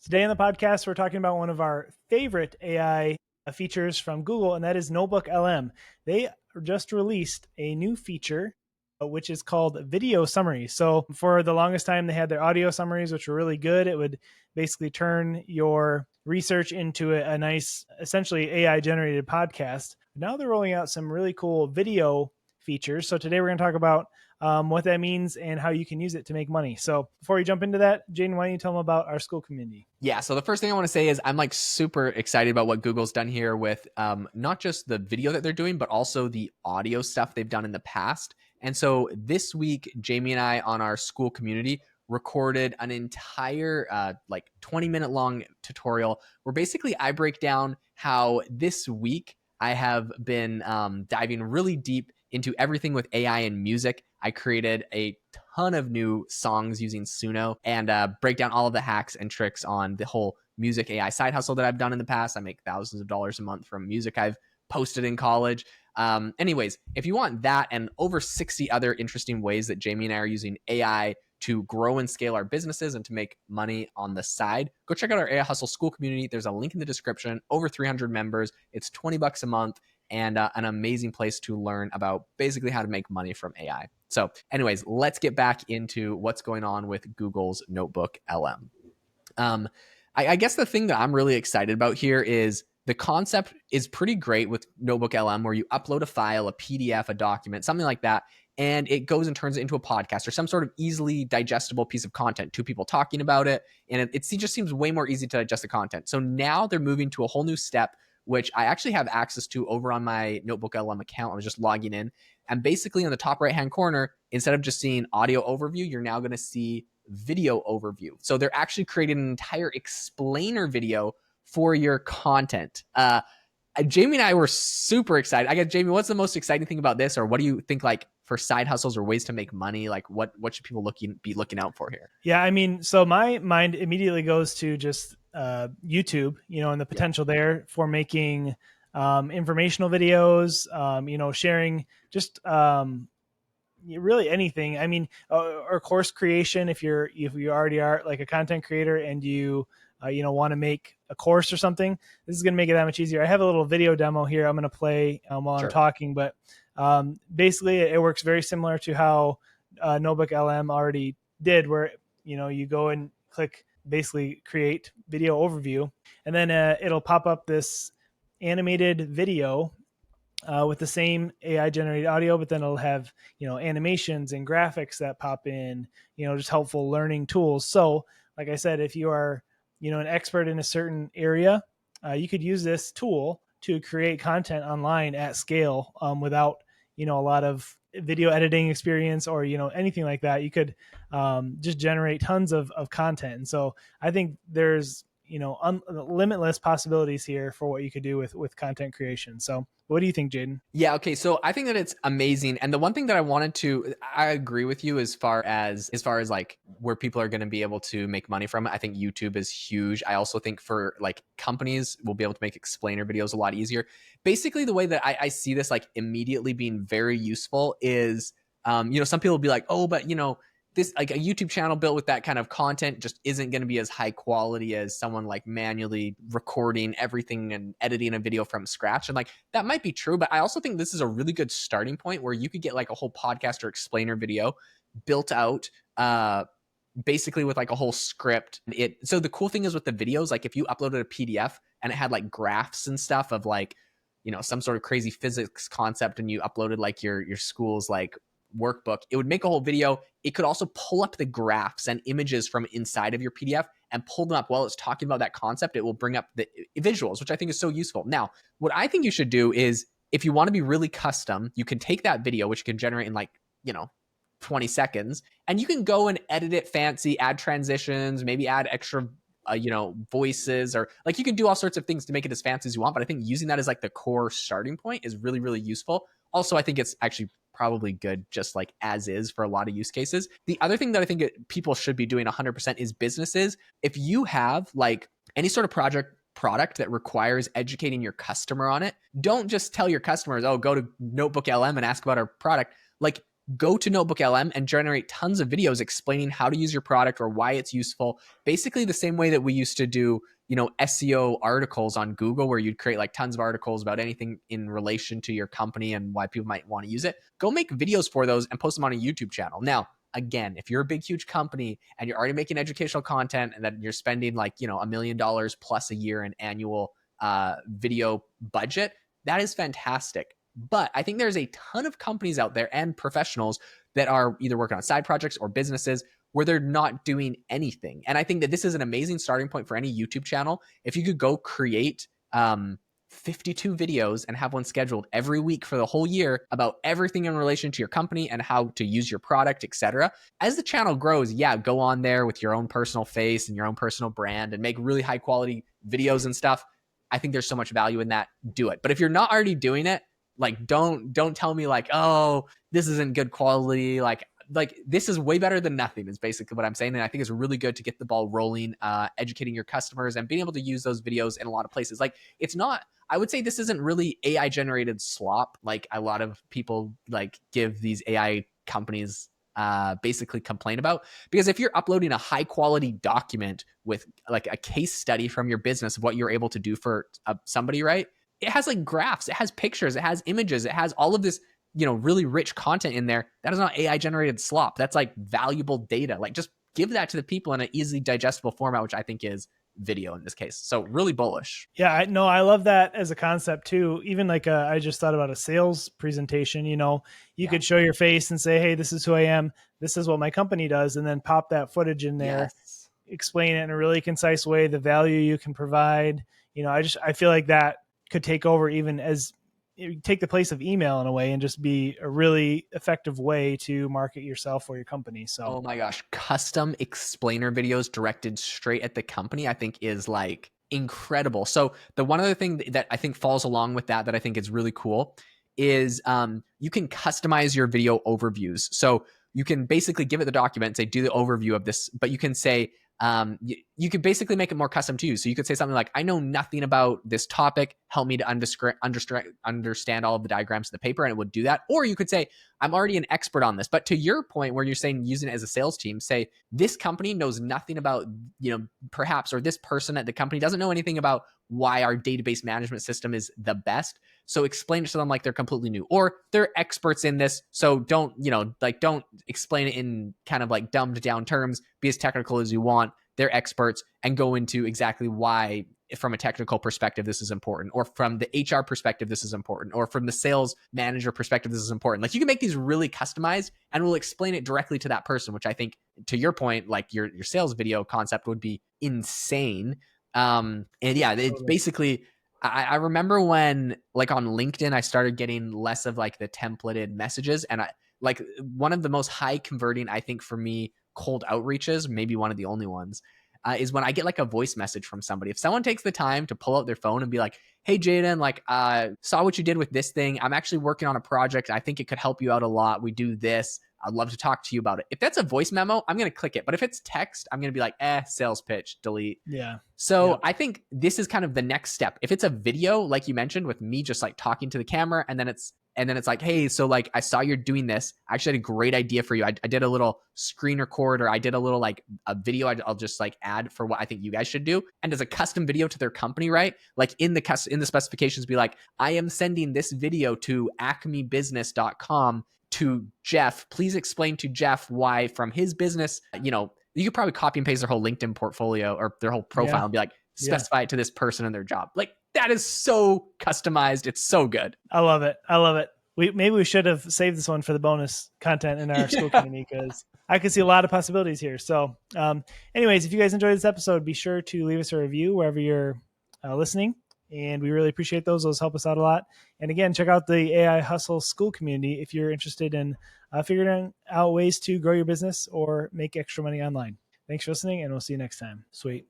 Today on the podcast, we're talking about one of our favorite AI features from Google, and that is Notebook LM. They just released a new feature, which is called video summaries. So for the longest time, they had their audio summaries, which were really good. It would basically turn your research into a nice, essentially AI generated podcast. Now they're rolling out some really cool video features. So today we're going to talk about what that means and how you can use it to make money. So before we jump into that, Jaeden, why don't you tell them about our school community? Yeah, so the first thing I want to say is I'm like super excited about what Google's done here with not just the video that they're doing, but also the audio stuff they've done in the past. And so this week, Jamie and I on our school community recorded an entire 20-minute long tutorial where basically I break down how this week I have been diving really deep into everything with AI and music. I created a ton of new songs using Suno and break down all of the hacks and tricks on the whole music AI side hustle that I've done in the past. I make thousands of dollars a month from music I've posted in college. Anyways, if you want that and over 60 other interesting ways that Jamie and I are using AI to grow and scale our businesses and to make money on the side, go check out our AI Hustle School community. There's a link in the description. Over 300 members. It's $20 a month and an amazing place to learn about basically how to make money from AI. So anyways, let's get back into what's going on with Google's Notebook LM. I guess the thing that I'm really excited about here is the concept is pretty great with Notebook LM, where you upload a file, a PDF, a document, something like that, and it goes and turns it into a podcast or some sort of easily digestible piece of content, two people talking about it. And it just seems way more easy to digest the content. So now they're moving to a whole new step, which I actually have access to over on my Notebook LM account. I was just logging in. And basically on the top right-hand corner, instead of just seeing audio overview, you're now going to see video overview. So they're actually creating an entire explainer video for your content. Jamie and I were super excited. I guess, Jamie, what's the most exciting thing about this? Or what do you think, like, for side hustles or ways to make money? Like, what should people be looking out for here? Yeah, I mean, so my mind immediately goes to just YouTube, and the potential there for making informational videos, sharing just really anything. I mean, or course creation. If you already are like a content creator and you want to make a course or something, this is going to make it that much easier. I have a little video demo here I'm going to play while I'm talking, but basically it works very similar to how Notebook LM already did, where you go and click basically create video overview, and then it'll pop up this animated video with the same AI generated audio, but then it'll have, animations and graphics that pop in, just helpful learning tools. So like I said, if you are, an expert in a certain area, you could use this tool to create content online at scale without, a lot of video editing experience or, anything like that. You could just generate tons of content. And so I think there's, limitless possibilities here for what you could do with content creation. So what do you think, Jaeden? Yeah, okay. So I think that it's amazing. And the one thing that I agree with you as far as like where people are going to be able to make money from it. I think YouTube is huge. I also think for like companies will be able to make explainer videos a lot easier. Basically, the way that I see this like immediately being very useful is, some people will be like, oh, but this like a YouTube channel built with that kind of content just isn't going to be as high quality as someone like manually recording everything and editing a video from scratch. And like that might be true, but I also think this is a really good starting point where you could get like a whole podcast or explainer video built out basically with like a whole script. So the cool thing is with the videos, like if you uploaded a PDF and it had like graphs and stuff of like, some sort of crazy physics concept and you uploaded like your school's like workbook, it would make a whole video. It could also pull up the graphs and images from inside of your PDF and pull them up while it's talking about that concept. It will bring up the visuals, which I think is so useful. Now, what I think you should do is if you want to be really custom, you can take that video, which you can generate in like, 20 seconds, and you can go and edit it fancy, add transitions, maybe add extra voices, or like you can do all sorts of things to make it as fancy as you want. But I think using that as like the core starting point is really, really useful. Also, I think it's actually probably good just like as is for a lot of use cases. The other thing that I think people should be doing 100% is businesses. If you have like any sort of product that requires educating your customer on it, don't just tell your customers, oh, go to Notebook LM and ask about our product. Like go to Notebook LM and generate tons of videos explaining how to use your product or why it's useful. Basically the same way that we used to do, SEO articles on Google, where you'd create like tons of articles about anything in relation to your company and why people might want to use it. Go make videos for those and post them on a YouTube channel. Now, again, if you're a big, huge company and you're already making educational content and that you're spending like, $1 million plus a year in annual video budget, that is fantastic. But I think there's a ton of companies out there and professionals that are either working on side projects or businesses where they're not doing anything. And I think that this is an amazing starting point for any YouTube channel. If you could go create 52 videos and have one scheduled every week for the whole year about everything in relation to your company and how to use your product, etc. As the channel grows, yeah, go on there with your own personal face and your own personal brand and make really high quality videos and stuff. I think there's so much value in that. Do it. But if you're not already doing it, like don't tell me like, oh, this isn't good quality. Like this is way better than nothing is basically what I'm saying. And I think it's really good to get the ball rolling, educating your customers and being able to use those videos in a lot of places. Like it's not, I would say this isn't really AI generated slop. Like a lot of people like give these AI companies basically complain about, because if you're uploading a high quality document with like a case study from your business of what you're able to do for somebody, right? It has like graphs, it has pictures, it has images, it has all of this, really rich content in there. That is not AI generated slop. That's like valuable data. Like just give that to the people in an easily digestible format, which I think is video in this case. So really bullish. Yeah, I love that as a concept too. Even like I just thought about a sales presentation. You Yeah. could show your face and say, "Hey, this is who I am. This is what my company does," and then pop that footage in there, Yes. explain it in a really concise way, the value you can provide. I feel like that could take over, even as take the place of email in a way, and just be a really effective way to market yourself or your company. So Oh my gosh, custom explainer videos directed straight at the company, I think is like incredible. So the one other thing that I think falls along with that I think is really cool is you can customize your video overviews. So you can basically give it the document and say, do the overview of this, but you can say, you could basically make it more custom to you. So you could say something like, I know nothing about this topic. Help me to understand all of the diagrams of the paper. And it would do that. Or you could say, I'm already an expert on this. But to your point where you're saying using it as a sales team, say this company knows nothing about, perhaps, or this person at the company doesn't know anything about why our database management system is the best. So explain it to them like they're completely new, or they're experts in this. So don't explain it in kind of like dumbed down terms. Be as technical as you want. They're experts, and go into exactly why, from a technical perspective, this is important, or from the HR perspective, this is important, or from the sales manager perspective, this is important. Like you can make these really customized, and we'll explain it directly to that person, which I think, to your point, like your sales video concept would be insane. And yeah, it's totally. basically, I remember when like on LinkedIn, I started getting less of like the templated messages, and I like one of the most high converting, I think for me, cold outreaches, maybe one of the only ones, is when I get like a voice message from somebody. If someone takes the time to pull out their phone and be like, hey, Jaeden, like, saw what you did with this thing. I'm actually working on a project. I think it could help you out a lot. We do this. I'd love to talk to you about it. If that's a voice memo, I'm going to click it. But if it's text, I'm going to be like, sales pitch, delete. Yeah. So Yep. I think this is kind of the next step. If it's a video, like you mentioned, with me just like talking to the camera, and then it's like, hey, so like I saw you're doing this. I actually had a great idea for you. I did a little screen record, or I did a little like a video I'll just like add for what I think you guys should do. And as a custom video to their company, right? Like in the specifications, be like, I am sending this video to acmebusiness.com to Jeff. Please explain to Jeff why from his business, you could probably copy and paste their whole LinkedIn portfolio or their whole profile Yeah. and be like, Yeah. specify it to this person and their job. Like that is so customized. It's so good. I love it. I love it. Maybe we should have saved this one for the bonus content in our school Yeah. community, because I could see a lot of possibilities here. So, anyways, if you guys enjoyed this episode, be sure to leave us a review wherever you're listening. And we really appreciate those. Those help us out a lot. And again, check out the AI Hustle School community if you're interested in figuring out ways to grow your business or make extra money online. Thanks for listening, and we'll see you next time. Sweet.